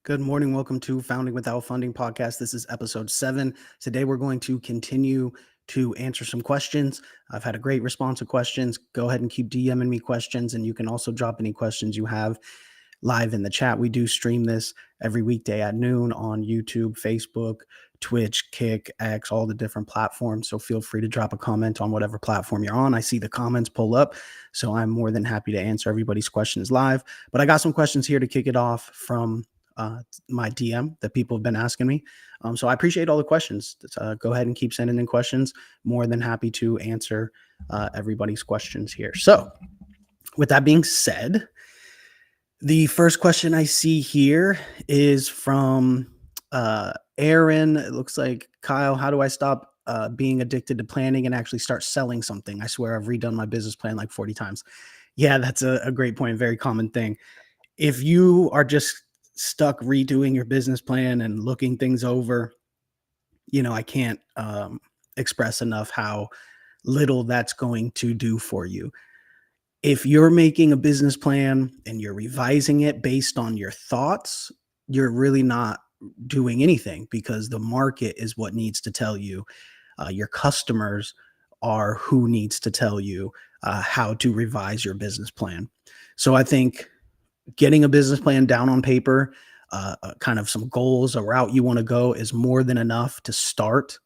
Good morning. Welcome to Founding Without Funding podcast. This is episode 7. Today, we're going to continue to answer some questions. I've had a great response to questions. Go ahead and keep DMing me questions, and you can also drop any questions you have live in the chat. We do stream this every weekday at noon on YouTube, Facebook, Twitch, Kick, X, all the different platforms. So feel free to drop a comment on whatever platform you're on. I see the comments pull up, so I'm more than happy to answer everybody's questions live. But I got some questions here to kick it off from my DM that people have been asking me. So I appreciate all the questions. Go ahead and keep sending in questions. More than happy to answer everybody's questions here. So with that being said, the first question I see here is from Aaron. It looks like, Kyle, how do I stop being addicted to planning and actually start selling something? I swear I've redone my business plan like 40 times. Yeah, that's a great point. Very common thing. If you are just stuck redoing your business plan and looking things over, I can't express enough how little that's going to do for you. If you're making a business plan and you're revising it based on your thoughts, you're really not doing anything, because the market is what needs to tell you. Your customers are who needs to tell you how to revise your business plan. So I think getting a business plan down on paper, kind of some goals, a route you want to go, is more than enough to start.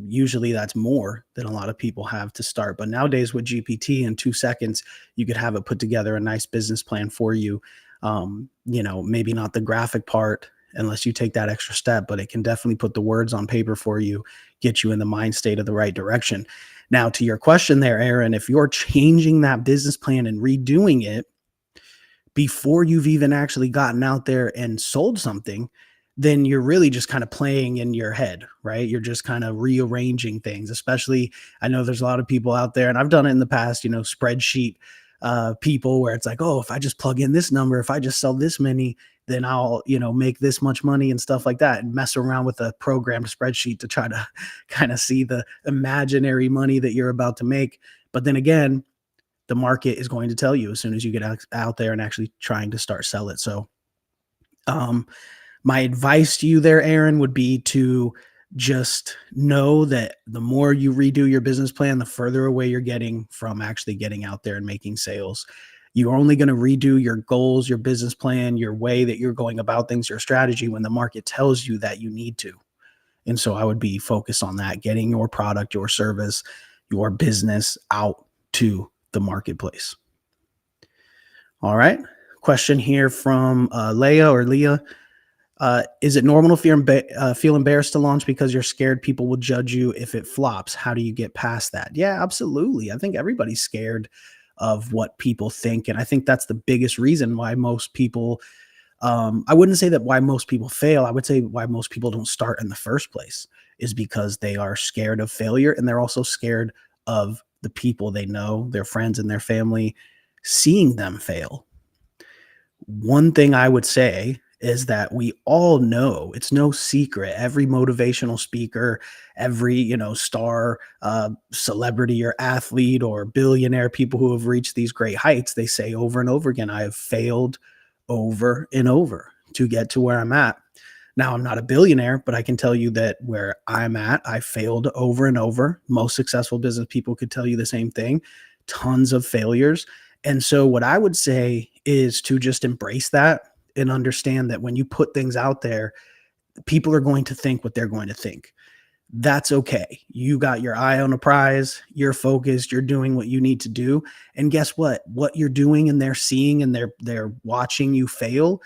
Usually that's more than a lot of people have to start. But nowadays with GPT, in 2 seconds, you could have it put together a nice business plan for you. Maybe not the graphic part unless you take that extra step, but it can definitely put the words on paper for you, get you in the mind state of the right direction. Now, to your question there, Aaron, if you're changing that business plan and redoing it before you've even actually gotten out there and sold something, then you're really just kind of playing in your head, right? You're just kind of rearranging things. Especially, I know there's a lot of people out there, and I've done it in the past, spreadsheet people, where it's like, oh, if I just plug in this number, if I just sell this many, then I'll, make this much money and stuff like that, and mess around with a programmed spreadsheet to try to kind of see the imaginary money that you're about to make. But then again, the market is going to tell you as soon as you get out there and actually trying to start sell it. So my advice to you there, Aaron, would be to just know that the more you redo your business plan, the further away you're getting from actually getting out there and making sales. You're only going to redo your goals, your business plan, your way that you're going about things, your strategy, when the market tells you that you need to. And so I would be focused on that, getting your product, your service, your business out to the marketplace. All right. Question here from Leah. Is it normal to feel embarrassed to launch because you're scared people will judge you if it flops? How do you get past that? Yeah, absolutely. I think everybody's scared of what people think. And I think that's the biggest reason why most people, I wouldn't say that why most people fail. I would say why most people don't start in the first place is because they are scared of failure. And they're also scared of the people they know, their friends and their family, seeing them fail. One thing I would say is that we all know, it's no secret, every motivational speaker, every star, celebrity or athlete or billionaire, people who have reached these great heights, they say over and over again, I have failed over and over to get to where I'm at. Now, I'm not a billionaire, but I can tell you that where I'm at, I failed over and over. Most successful business people could tell you the same thing. Tons of failures. And so what I would say is to just embrace that and understand that when you put things out there, people are going to think what they're going to think. That's okay. You got your eye on a prize, you're focused, you're doing what you need to do. And guess what? What you're doing and they're seeing and they're watching you fail,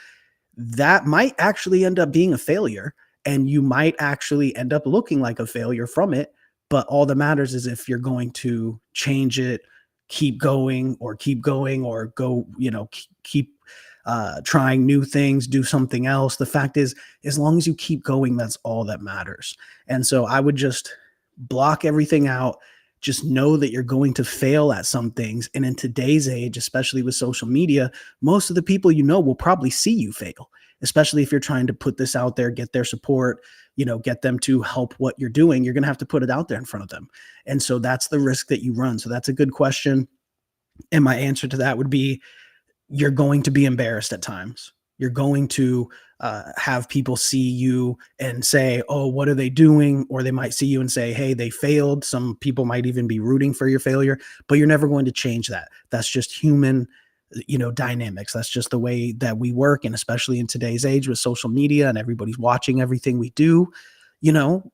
that might actually end up being a failure. And you might actually end up looking like a failure from it. But all that matters is if you're going to change it, keep going or go, keep trying new things, do something else. The fact is, as long as you keep going, that's all that matters. And so I would just block everything out. Just know that you're going to fail at some things. And in today's age, especially with social media, most of the people will probably see you fail, especially if you're trying to put this out there, get their support, get them to help what you're doing. You're going to have to put it out there in front of them. And so that's the risk that you run. So that's a good question. And my answer to that would be, you're going to be embarrassed at times. You're going to have people see you and say, oh, what are they doing? Or they might see you and say, hey, they failed. Some people might even be rooting for your failure, but you're never going to change that. That's just human, dynamics. That's just the way that we work. And especially in today's age with social media and everybody's watching everything we do,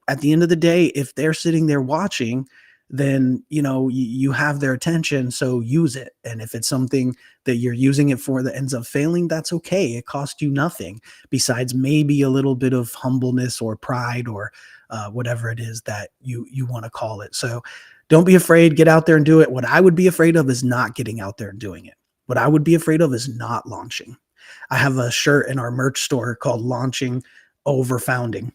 at the end of the day, if they're sitting there watching, then you have their attention, so use it. And if it's something that you're using it for that ends up failing, that's okay. It cost you nothing besides maybe a little bit of humbleness or pride, or whatever it is that you want to call it. So don't be afraid. Get out there and do it. What I would be afraid of is not getting out there and doing it. What I would be afraid of is not launching. I have a shirt in our merch store called Launching Over Founding.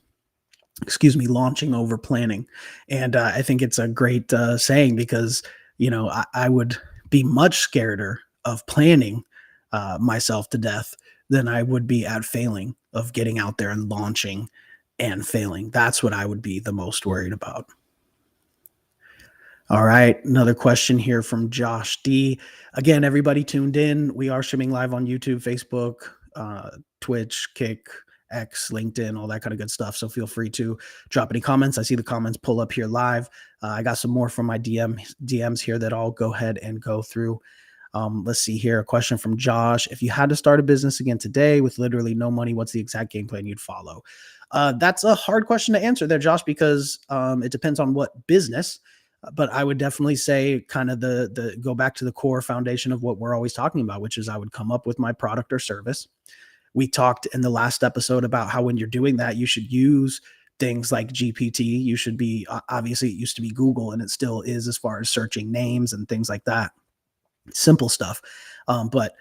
Excuse me, launching over planning. And I think it's a great saying, because, I would be much scareder of planning myself to death than I would be at failing, of getting out there and launching and failing. That's what I would be the most worried about. All right. Another question here from Josh D. Again, everybody tuned in. We are streaming live on YouTube, Facebook, Twitch, Kick, X, LinkedIn, all that kind of good stuff. So feel free to drop any comments. I see the comments pull up here live. I got some more from my DMs here that I'll go ahead and go through. Let's see here. A question from Josh. If you had to start a business again today with literally no money, what's the exact game plan you'd follow? That's a hard question to answer there, Josh, because it depends on what business. But I would definitely say kind of the go back to the core foundation of what we're always talking about, which is I would come up with my product or service. We talked in the last episode about how when you're doing that, you should use things like GPT. You should be, obviously, it used to be Google, and it still is as far as searching names and things like that. Simple stuff. But,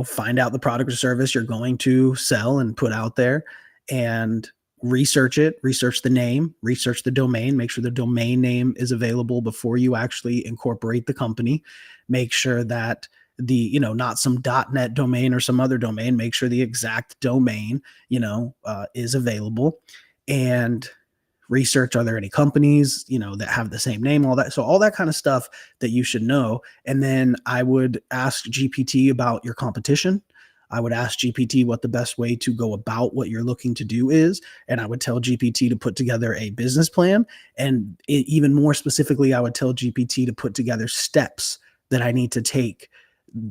find out the product or service you're going to sell and put out there, and research it, research the name, research the domain, make sure the domain name is available before you actually incorporate the company. Make sure that not some .net domain or some other domain, make sure the exact domain, is available, and research, are there any companies, that have the same name, all that. So all that kind of stuff that you should know. And then I would ask GPT about your competition. I would ask GPT what the best way to go about what you're looking to do is. And I would tell GPT to put together a business plan. And even more specifically, I would tell GPT to put together steps that I need to take,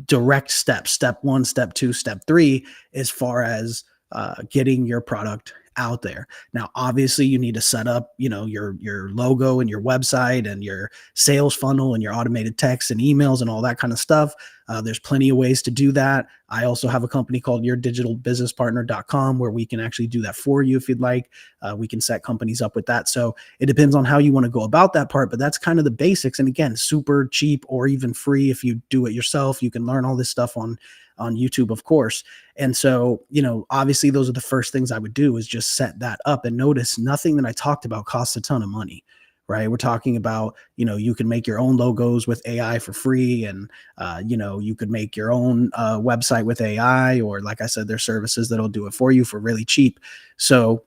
direct steps, step 1, step 2, step 3, as far as getting your product out there. Now, obviously, you need to set up, your logo and your website and your sales funnel and your automated text and emails and all that kind of stuff. There's plenty of ways to do that. I also have a company called yourdigitalbusinesspartner.com where we can actually do that for you if you'd like. We can set companies up with that. So it depends on how you want to go about that part, but that's kind of the basics. And again, super cheap or even free if you do it yourself. You can learn all this stuff on YouTube, of course. And so, obviously those are the first things I would do, is just set that up. And notice nothing that I talked about costs a ton of money, right? We're talking about, you can make your own logos with AI for free, and, you could make your own website with AI, or like I said, there's services that'll do it for you for really cheap. So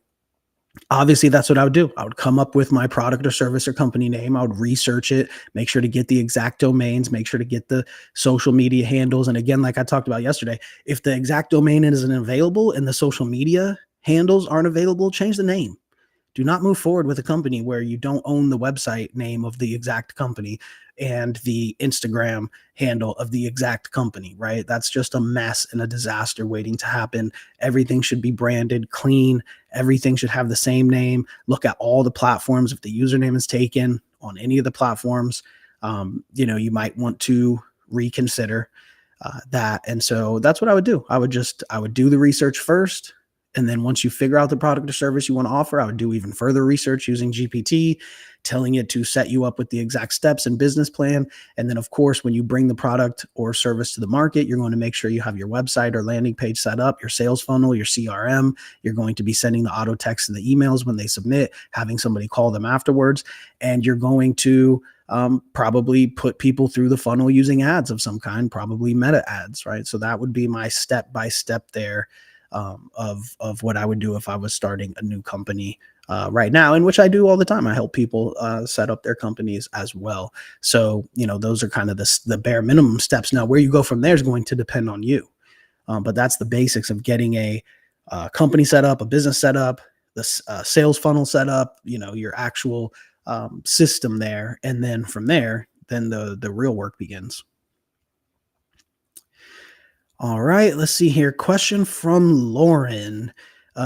obviously that's what I would do. I would come up with my product or service or company name. I would research it, make sure to get the exact domains, make sure to get the social media handles. And again, like I talked about yesterday, if the exact domain isn't available and the social media handles aren't available, change the name. Do not move forward with a company where you don't own the website name of the exact company and the Instagram handle of the exact company, right? That's just a mess and a disaster waiting to happen. Everything should be branded clean. Everything should have the same name. Look at all the platforms. If the username is taken on any of the platforms, you might want to reconsider that. And so that's what I would do. I would do the research first. And then once you figure out the product or service you want to offer, I would do even further research using GPT, telling it to set you up with the exact steps and business plan. And then, of course, when you bring the product or service to the market, you're going to make sure you have your website or landing page set up, your sales funnel, your CRM. You're going to be sending the auto text and the emails when they submit, having somebody call them afterwards. And you're going to probably put people through the funnel using ads of some kind, probably meta ads, right? So that would be my step-by-step there. Of what I would do if I was starting a new company right now, and which I do all the time. I help people set up their companies as well. So, those are kind of the bare minimum steps. Now, where you go from there is going to depend on you. But that's the basics of getting a company set up, a business set up, the sales funnel set up, your actual system there. And then from there, then the real work begins. All right, let's see here. Question from Lauren.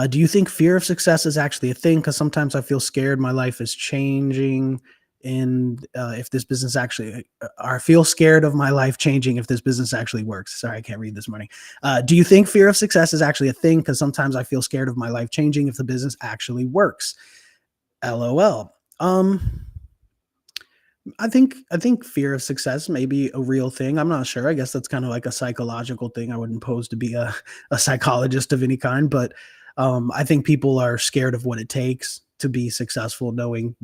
Do you think fear of success is actually a thing? Because sometimes I feel scared my life is changing. And if this business actually, or I feel scared of my life changing if this business actually works. Sorry, I can't read this morning. Do you think fear of success is actually a thing? Because sometimes I feel scared of my life changing if the business actually works. LOL. I think fear of success may be a real thing. I'm not sure. I guess that's kind of like a psychological thing. I wouldn't pose to be a psychologist of any kind, but I think people are scared of what it takes to be successful, knowing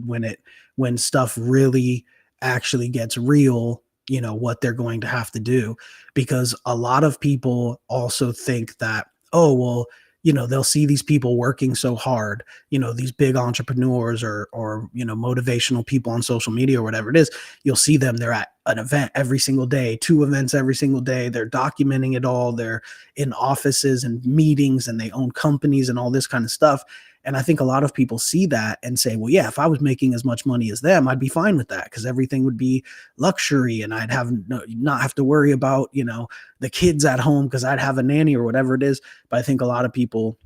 when stuff really actually gets real, what they're going to have to do. Because a lot of people also think that, oh, well, they'll see these people working so hard, these big entrepreneurs or motivational people on social media or whatever it is. You'll see them, they're at an event every single day, two events every single day. They're documenting it all. They're in offices and meetings, and they own companies and all this kind of stuff. And I think a lot of people see that and say, well, yeah, if I was making as much money as them, I'd be fine with that, because everything would be luxury and I'd not have to worry about, the kids at home, because I'd have a nanny or whatever it is. But I think a lot of people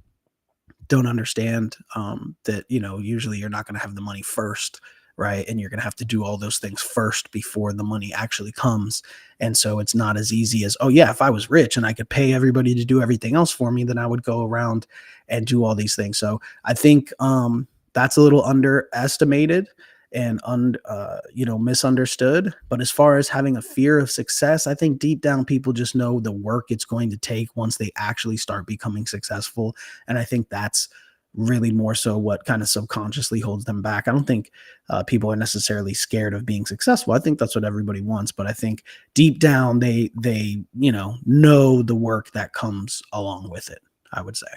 don't understand that, usually you're not going to have the money first, right? And you're going to have to do all those things first before the money actually comes. And so it's not as easy as, oh, yeah, if I was rich and I could pay everybody to do everything else for me, then I would go around and do all these things. So I think that's a little underestimated and misunderstood. But as far as having a fear of success, I think deep down people just know the work it's going to take once they actually start becoming successful. And I think that's really more so what kind of subconsciously holds them back. I don't think people are necessarily scared of being successful. I think that's what everybody wants, but I think deep down they know the work that comes along with it, I would say.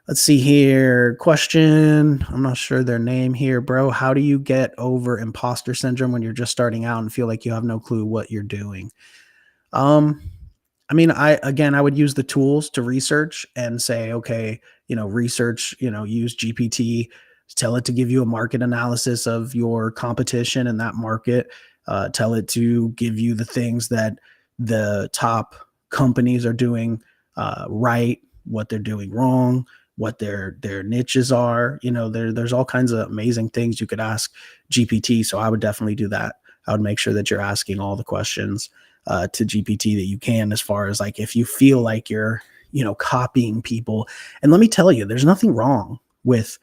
Let's see here. Question. I'm not sure their name here, bro. How do you get over imposter syndrome when you're just starting out and feel like you have no clue what you're doing? Um, I mean, I would use the tools to research and say, okay, research, use GPT, tell it to give you a market analysis of your competition in that market. Tell it to give you the things that the top companies are doing right, what they're doing wrong, what their niches are. There's all kinds of amazing things you could ask GPT. So I would definitely do that. I would make sure that you're asking all the questions to GPT that you can, as far as like if you feel like you're copying people. And let me tell you, there's nothing wrong with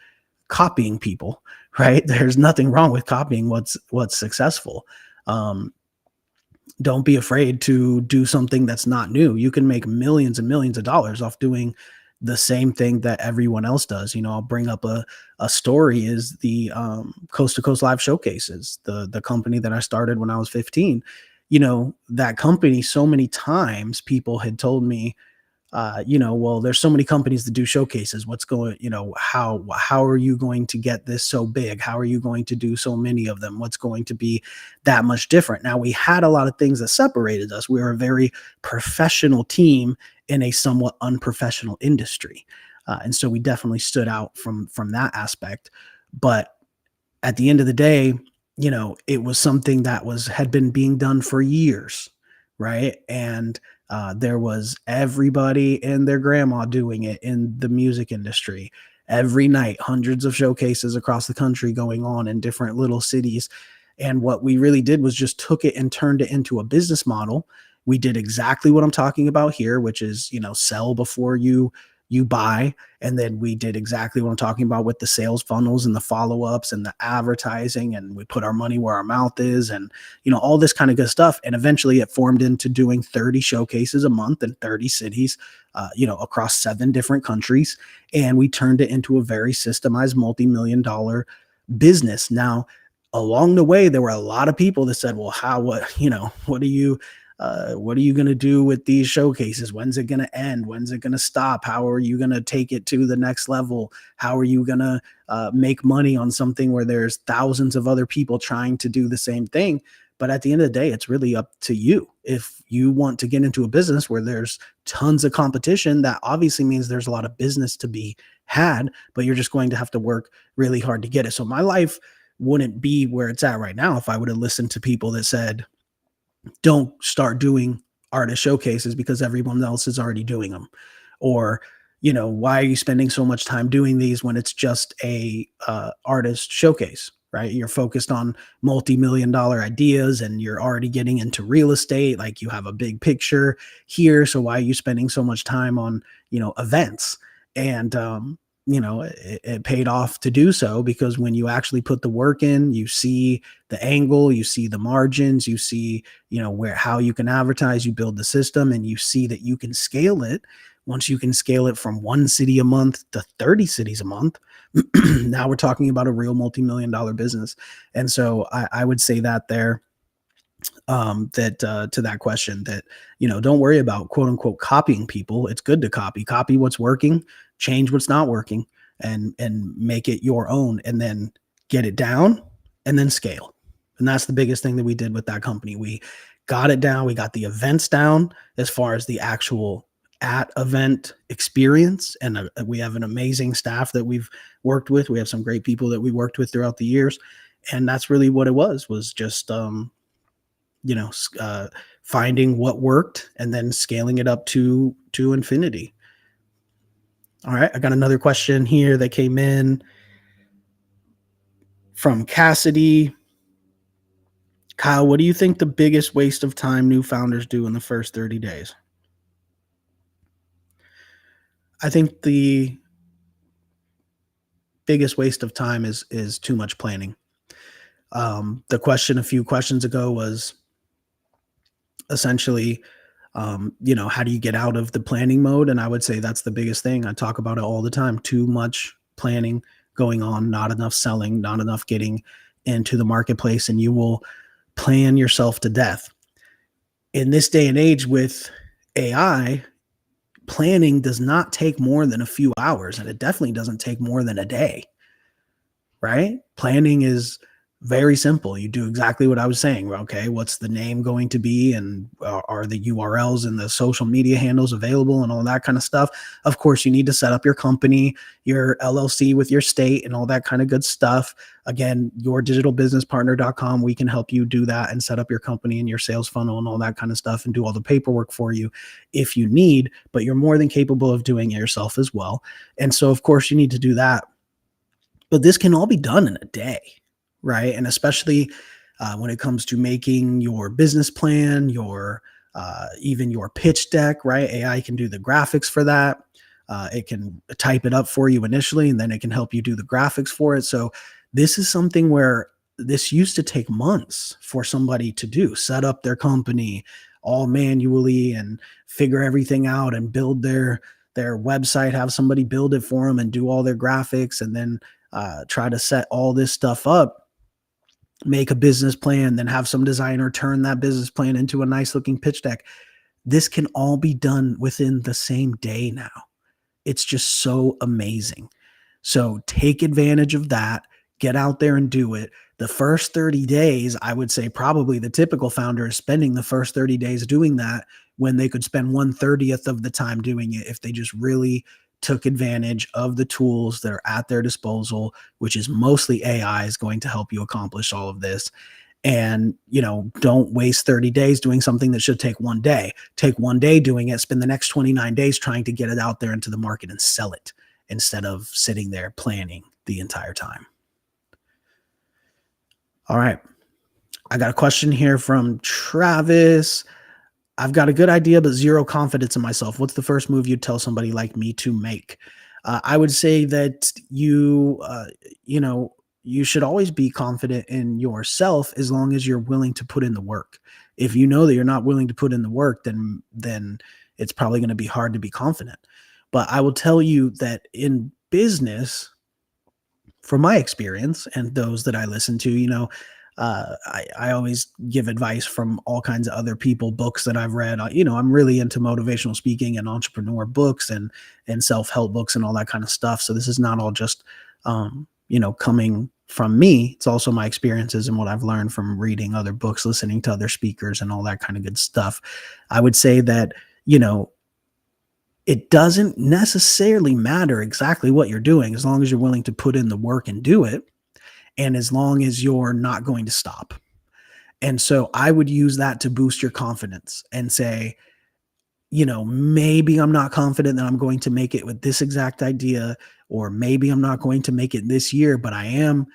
copying people, right? There's nothing wrong with copying what's successful. um, don't be afraid to do something that's not new. You can make millions and millions of dollars off doing the same thing that everyone else does. I'll bring up a story, is the Coast to Coast Live Showcases, the company that I started when I was 15. That company, so many times people had told me, well, there's so many companies that do showcases. What's going, how are you going to get this so big? How are you going to do so many of them? What's going to be that much different? Now, we had a lot of things that separated us. We were a very professional team in a somewhat unprofessional industry. And so we definitely stood out from that aspect. But at the end of the day, it was something that had been being done for years, right? And there was everybody and their grandma doing it in the music industry. Every night, hundreds of showcases across the country going on in different little cities. And what we really did was just took it and turned it into a business model. We did exactly what I'm talking about here, which is, sell before you buy. And then we did exactly what I'm talking about with the sales funnels and the follow-ups and the advertising, and we put our money where our mouth is, and all this kind of good stuff. And eventually it formed into doing 30 showcases a month in 30 cities, across 7 different countries. And we turned it into a very systemized multi-million-dollar business. Now, along the way, there were a lot of people that said, well, what are you going to do with these showcases? When's it going to end? When's it going to stop? How are you going to take it to the next level? How are you going to make money on something where there's thousands of other people trying to do the same thing? But at the end of the day, it's really up to you. If you want to get into a business where there's tons of competition, that obviously means there's a lot of business to be had, but you're just going to have to work really hard to get it. So my life wouldn't be where it's at right now if I would have listened to people that said, don't start doing artist showcases because everyone else is already doing them. Or, why are you spending so much time doing these when it's just a artist showcase, right? You're focused on multi-million dollar ideas and you're already getting into real estate. Like you have a big picture here. So why are you spending so much time on, events? And, it paid off to do so because when you actually put the work in, you see the angle, you see the margins, you see, where, how you can advertise, you build the system and you see that you can scale it. Once you can scale it from one city a month to 30 cities a month, now we're talking about a real multi-million dollar business. And so I would say that there, that to that question, that don't worry about quote unquote copying people. It's good to copy what's working, change what's not working, and make it your own, and then get it down and then scale. And that's the biggest thing that we did with that company. We got it down, we got the events down as far as the actual at event experience, and we have an amazing staff that we've worked with. We have some great people that we worked with throughout the years, and that's really what it was just finding what worked and then scaling it up to infinity. All right, I got another question here that came in from Cassidy. Kyle, what do you think the biggest waste of time new founders do in the first 30 days? I think the biggest waste of time is too much planning. The question a few questions ago was essentially, how do you get out of the planning mode? And I would say that's the biggest thing. I talk about it all the time. Too much planning going on, not enough selling, not enough getting into the marketplace, and you will plan yourself to death. In this day and age with AI, planning does not take more than a few hours, and it definitely doesn't take more than a day, right? Planning is very simple. You do exactly what I was saying. Okay, what's the name going to be, and are the URLs and the social media handles available, and all that kind of stuff. Of course, you need to set up your company, your LLC with your state, and all that kind of good stuff. Again, yourdigitalbusinesspartner.com, we can help you do that and set up your company and your sales funnel and all that kind of stuff and do all the paperwork for you if you need, but you're more than capable of doing it yourself as well. And so, of course, you need to do that. But this can all be done in a day, right? And especially when it comes to making your business plan, your even your pitch deck, right? AI can do the graphics for that. It can type it up for you initially, and then it can help you do the graphics for it. So this is something where this used to take months for somebody to do, set up their company all manually and figure everything out and build their website, have somebody build it for them and do all their graphics, and then try to set all this stuff up, make a business plan, then have some designer turn that business plan into a nice looking pitch deck. This can all be done within the same day now. It's just so amazing. So take advantage of that. Get out there and do it. The first 30 days, I would say probably the typical founder is spending the first 30 days doing that when they could spend 1/30th of the time doing it if they just really took advantage of the tools that are at their disposal, which is mostly AI is going to help you accomplish all of this. And, don't waste 30 days doing something that should take one day. Take one day doing it, spend the next 29 days trying to get it out there into the market and sell it instead of sitting there planning the entire time. All right. I got a question here from Travis. I've got a good idea, but zero confidence in myself. What's the first move you'd tell somebody like me to make? I would say that you should always be confident in yourself as long as you're willing to put in the work. If you know that you're not willing to put in the work, then it's probably going to be hard to be confident. But I will tell you that in business, from my experience and those that I listen to, I always give advice from all kinds of other people, books that I've read. I'm really into motivational speaking and entrepreneur books and self-help books and all that kind of stuff. So this is not all just, coming from me, it's also my experiences and what I've learned from reading other books, listening to other speakers, and all that kind of good stuff. I would say that, you know, it doesn't necessarily matter exactly what you're doing as long as you're willing to put in the work and do it, and as long as you're not going to stop. And so I would use that to boost your confidence and say, maybe I'm not confident that I'm going to make it with this exact idea, or maybe I'm not going to make it this year, but I am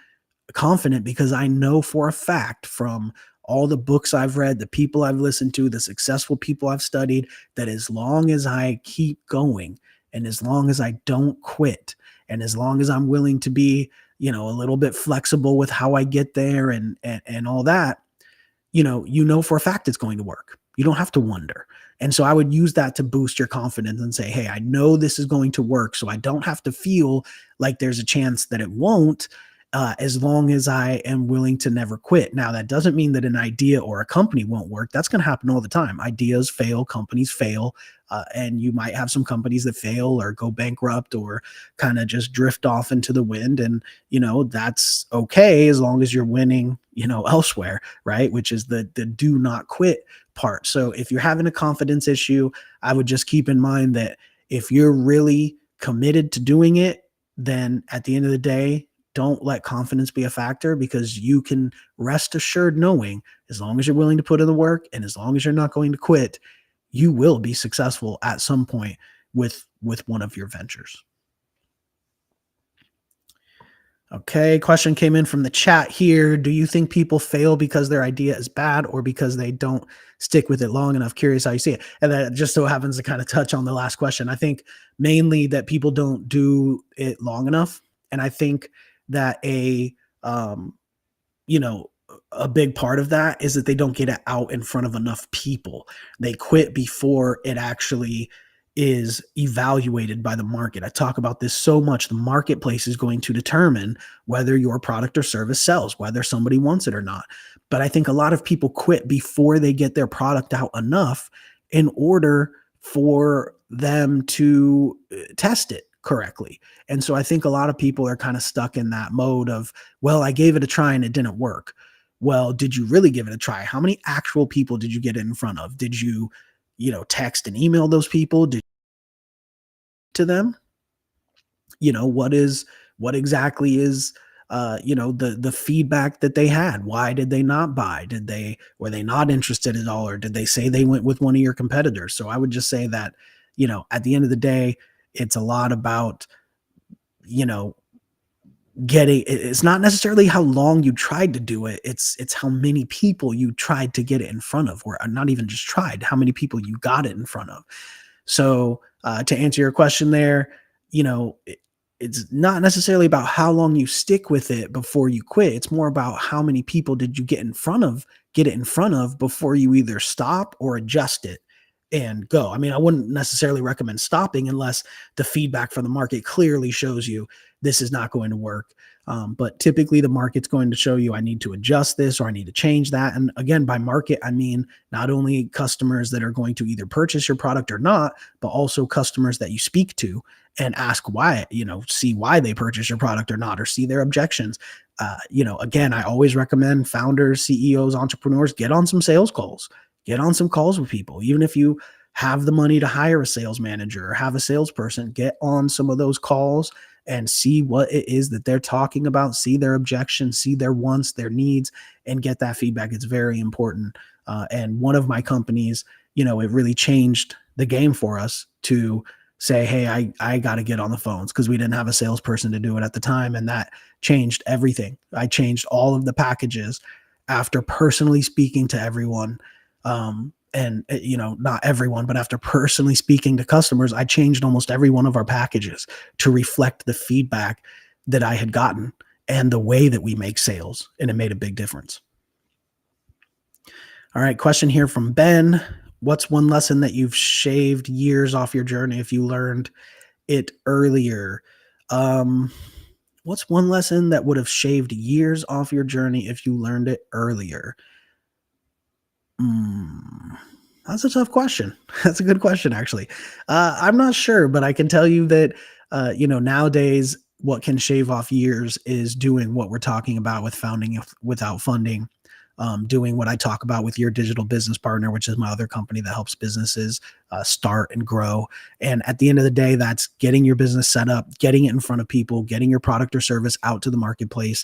confident because I know for a fact from all the books I've read, the people I've listened to, the successful people I've studied, that as long as I keep going and as long as I don't quit and as long as I'm willing to be, a little bit flexible with how I get there and all that, for a fact it's going to work. You don't have to wonder. And so I would use that to boost your confidence and say, hey, I know this is going to work. So I don't have to feel like there's a chance that it won't, as long as I am willing to never quit. Now, that doesn't mean that an idea or a company won't work. That's going to happen all the time. Ideas fail, companies fail, and you might have some companies that fail or go bankrupt or kind of just drift off into the wind. And, that's okay as long as you're winning, elsewhere, right? Which is the do not quit part. So if you're having a confidence issue, I would just keep in mind that if you're really committed to doing it, then at the end of the day, don't let confidence be a factor, because you can rest assured knowing as long as you're willing to put in the work and as long as you're not going to quit, you will be successful at some point with one of your ventures. Okay, question came in from the chat here. Do you think people fail because their idea is bad or because they don't stick with it long enough? Curious how you see it. And that just so happens to kind of touch on the last question. I think mainly that people don't do it long enough. And I think that um, you know, a big part of that is that they don't get it out in front of enough people. They quit before it actually is evaluated by the market. I talk about this so much. The marketplace is going to determine whether your product or service sells, whether somebody wants it or not. But I think a lot of people quit before they get their product out enough in order for them to test it correctly. And so I think a lot of people are kind of stuck in that mode of, well, I gave it a try and it didn't work. Well, did you really give it a try? How many actual people did you get it in front of? Did you, text and email those people? Did to them? What exactly is the feedback that they had? Why did they not buy? Were they not interested at all, or did they say they went with one of your competitors? So I would just say that, at the end of the day, it's a lot about, you know, it's not necessarily how long you tried to do it. It's how many people you tried to get it in front of, or not even just tried, how many people you got it in front of. So, to answer your question there, it's not necessarily about how long you stick with it before you quit. It's more about how many people did you get it in front of before you either stop or adjust it and go. I mean, I wouldn't necessarily recommend stopping unless the feedback from the market clearly shows you this is not going to work. But typically the market's going to show you I need to adjust this or I need to change that. And again, by market, I mean not only customers that are going to either purchase your product or not, but also customers that you speak to and ask why, see why they purchase your product or not, or see their objections. Again, I always recommend founders, CEOs, entrepreneurs, get on some sales calls, get on some calls with people. Even if you have the money to hire a sales manager or have a salesperson, get on some of those calls and see what it is that they're talking about, see their objections, see their wants, their needs, and get that feedback. It's very important. And one of my companies, it really changed the game for us to say, hey, I got to get on the phones, because we didn't have a salesperson to do it at the time. And that changed everything. I changed all of the packages after personally speaking to everyone. Not everyone, but after personally speaking to customers, I changed almost every one of our packages to reflect the feedback that I had gotten and the way that we make sales. And it made a big difference. All right. Question here from Ben. What's one lesson that you've shaved years off your journey if you learned it earlier? What's one lesson that would have shaved years off your journey if you learned it earlier? That's a tough question. That's a good question, actually. I'm not sure, but I can tell you that, nowadays what can shave off years is doing what we're talking about with founding without funding, doing what I talk about with Your Digital Business Partner, which is my other company that helps businesses start and grow. And at the end of the day, that's getting your business set up, getting it in front of people, getting your product or service out to the marketplace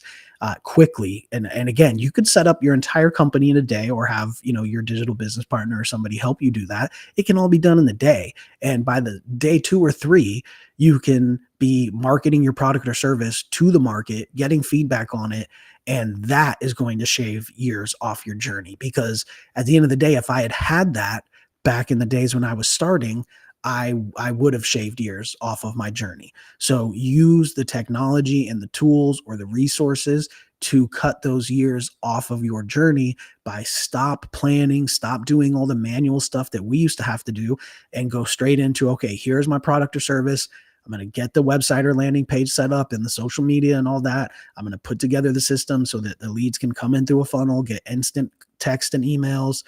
quickly. And again, you could set up your entire company in a day, or have, your digital business partner or somebody help you do that. It can all be done in the day. And by the day 2 or 3, you can be marketing your product or service to the market, getting feedback on it, and that is going to shave years off your journey. Because at the end of the day, if I had that back in the days when I was starting, I would have shaved years off of my journey. So use the technology and the tools or the resources to cut those years off of your journey by stop planning, stop doing all the manual stuff that we used to have to do, and go straight into, okay, here's my product or service. I'm going to get the website or landing page set up and the social media and all that. I'm going to put together the system so that the leads can come in through a funnel, get instant text and emails,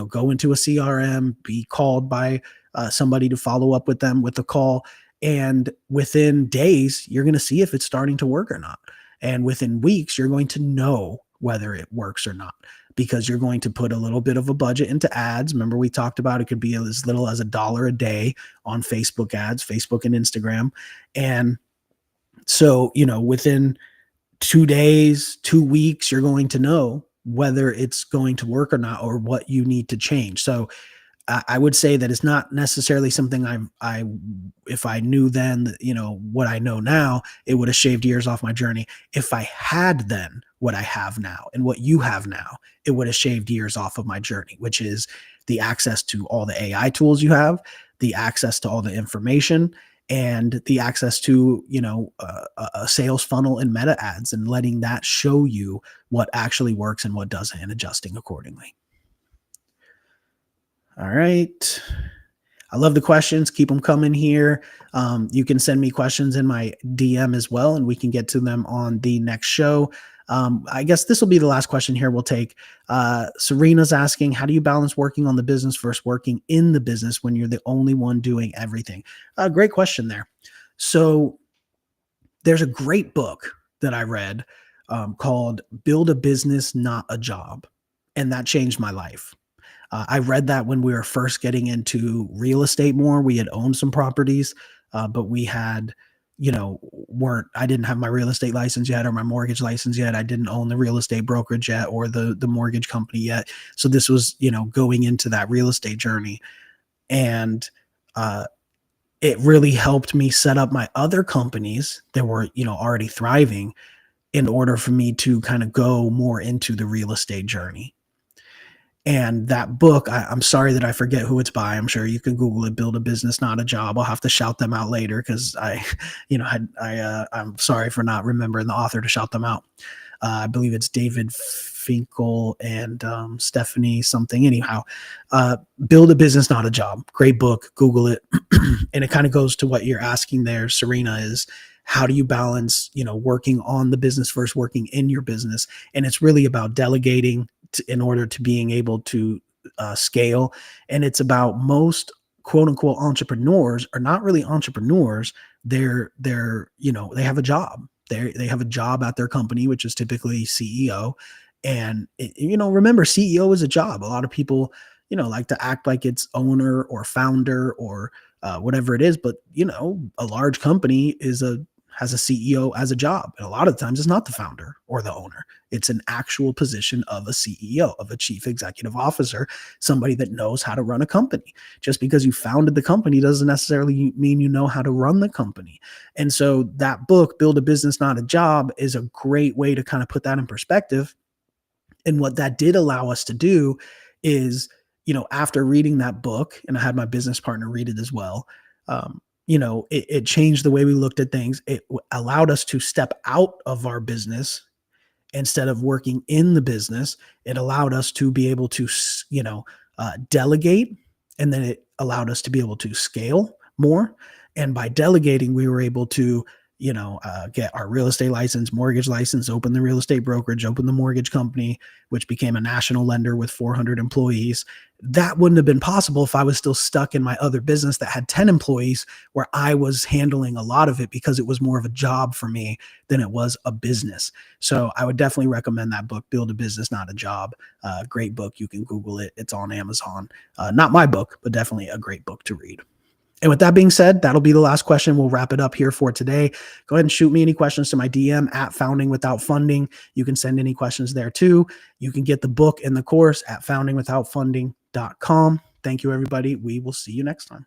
go into a CRM, be called by somebody to follow up with them with a call. And within days, you're going to see if it's starting to work or not. And within weeks, you're going to know whether it works or not, because you're going to put a little bit of a budget into ads. Remember, we talked about it could be as little as $1 a day on Facebook ads, Facebook and Instagram. And so, within 2 days, 2 weeks, you're going to know whether it's going to work or not, or what you need to change. So I would say that it's not necessarily something if I knew then, what I know now, it would have shaved years off my journey. If I had then what I have now and what you have now, it would have shaved years off of my journey, which is the access to all the AI tools you have, the access to all the information, and the access to, a sales funnel and meta ads, and letting that show you what actually works and what doesn't, and adjusting accordingly. All right. I love the questions. Keep them coming here. You can send me questions in my DM as well, and we can get to them on the next show. I guess this will be the last question here we'll take. Serena's asking, how do you balance working on the business versus working in the business when you're the only one doing everything? Great question there. So there's a great book that I read called Build a Business, Not a Job. And that changed my life. I read that when we were first getting into real estate more. We had owned some properties, but we had, I didn't have my real estate license yet, or my mortgage license yet. I didn't own the real estate brokerage yet, or the mortgage company yet. So this was, going into that real estate journey. And it really helped me set up my other companies that were, already thriving, in order for me to kind of go more into the real estate journey. And that book, I'm sorry that I forget who it's by. I'm sure you can Google it, Build a Business, Not a Job. I'll have to shout them out later, because I'm sorry for not remembering the author to shout them out. I believe it's David Finkel and Stephanie something. Anyhow, Build a Business, Not a Job. Great book. Google it. And it kind of goes to what you're asking there, Serena, is how do you balance, working on the business versus working in your business? And it's really about delegating in order to being able to scale. And it's about most quote unquote entrepreneurs are not really entrepreneurs. They have a job. They have a job at their company, which is typically CEO. And remember, CEO is a job. A lot of people, like to act like it's owner or founder or whatever it is. But, a large company has a CEO as a job. And a lot of times it's not the founder or the owner. It's an actual position of a CEO, of a chief executive officer, somebody that knows how to run a company. Just because you founded the company doesn't necessarily mean you know how to run the company. And so that book, Build a Business, Not a Job, is a great way to kind of put that in perspective. And what that did allow us to do is, after reading that book, and I had my business partner read it as well, it changed the way we looked at things. It allowed us to step out of our business instead of working in the business. It allowed us to be able to, delegate, and then it allowed us to be able to scale more. And by delegating, we were able to, get our real estate license, mortgage license, open the real estate brokerage, open the mortgage company, which became a national lender with 400 employees. That wouldn't have been possible if I was still stuck in my other business that had 10 employees, where I was handling a lot of it because it was more of a job for me than it was a business. So I would definitely recommend that book, Build a Business, Not a Job. Great book. You can Google it. It's on Amazon. Not my book, but definitely a great book to read. And with that being said, that'll be the last question. We'll wrap it up here for today. Go ahead and shoot me any questions to my DM at Founding Without Funding. You can send any questions there too. You can get the book and the course at foundingwithoutfunding.com. Thank you, everybody. We will see you next time.